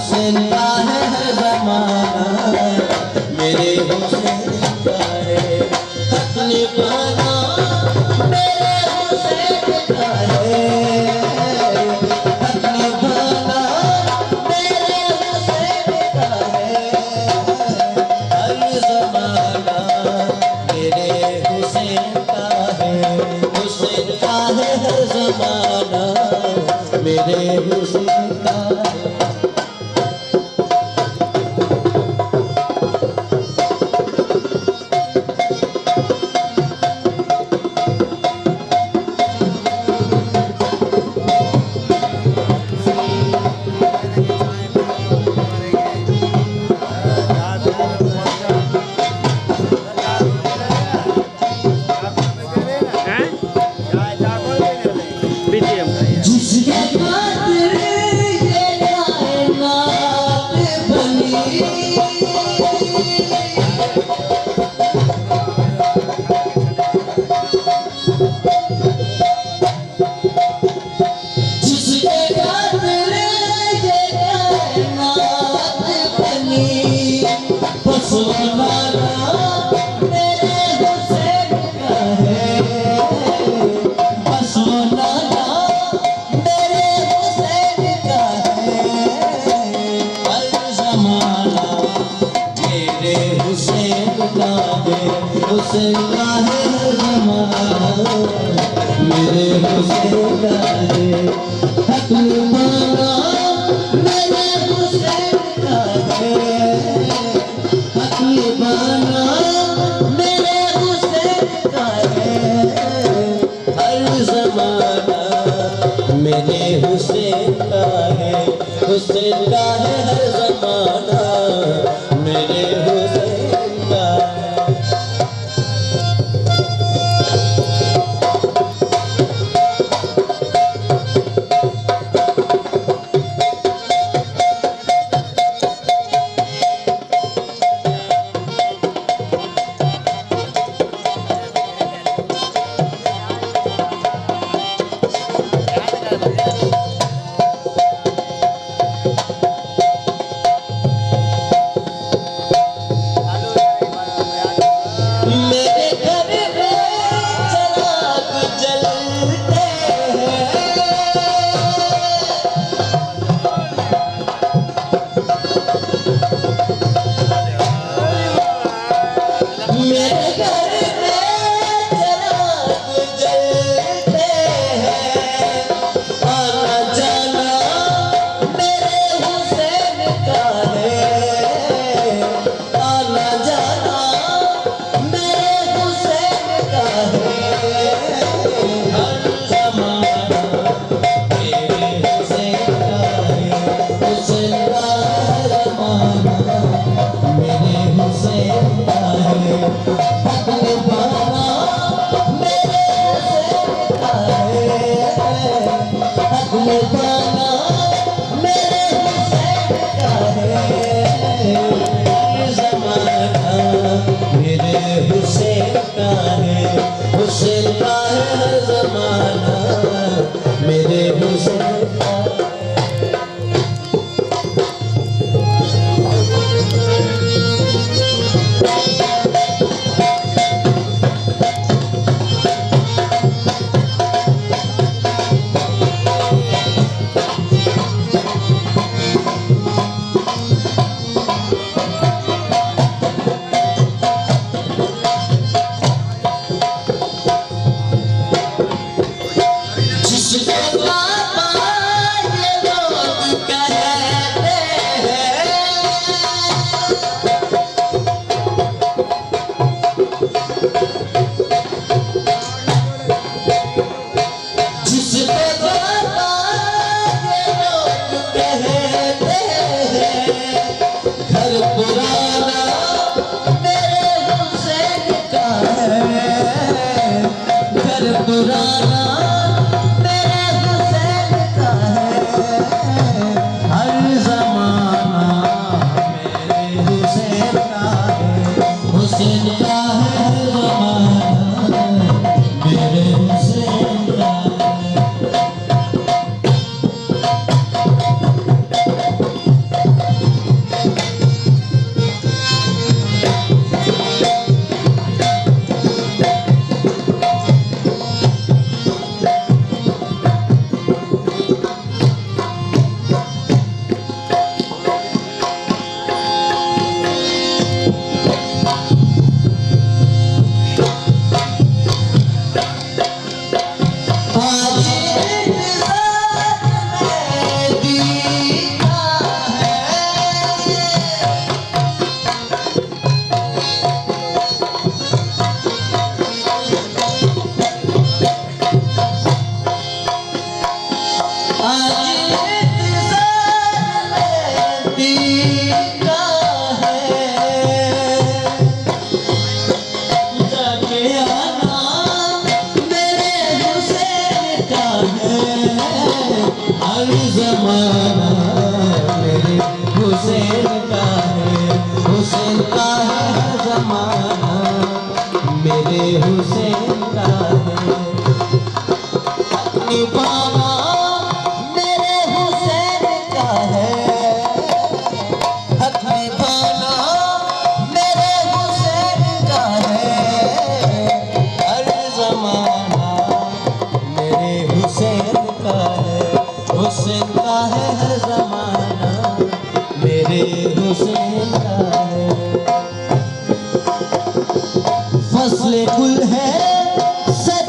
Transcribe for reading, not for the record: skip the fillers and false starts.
हुसैन का है हर ज़माना, मेरे हुसैन का है। अपने पाना मेरे हुसैन का है, अपने पाना मेरे हुसैन का है। हर ज़माना मेरे हुसैन का है, हुसैन का है हर ज़माना, मेरे हुसैन का है। हुसैन का है ज़माना, मेरे हुसैन का है। अपने पाना मेरे हुसैन का है, अपने पाना मेरे हुसैन का है। हर ज़माना मेरे हुसैन का है, हुसैन का है हर ज़माना, मेरे हुसैन का है। हुसैन का है, हुसैन का है हर ज़माना, मेरे हुसैन का है। निभाना मेरे हुसैन का है, हक निभाना मेरे हुसैन का है, हर ज़माना मेरे हुसैन का है, हुसैन का है हर ज़माना, मेरे हुसैन का है। फसले गुल है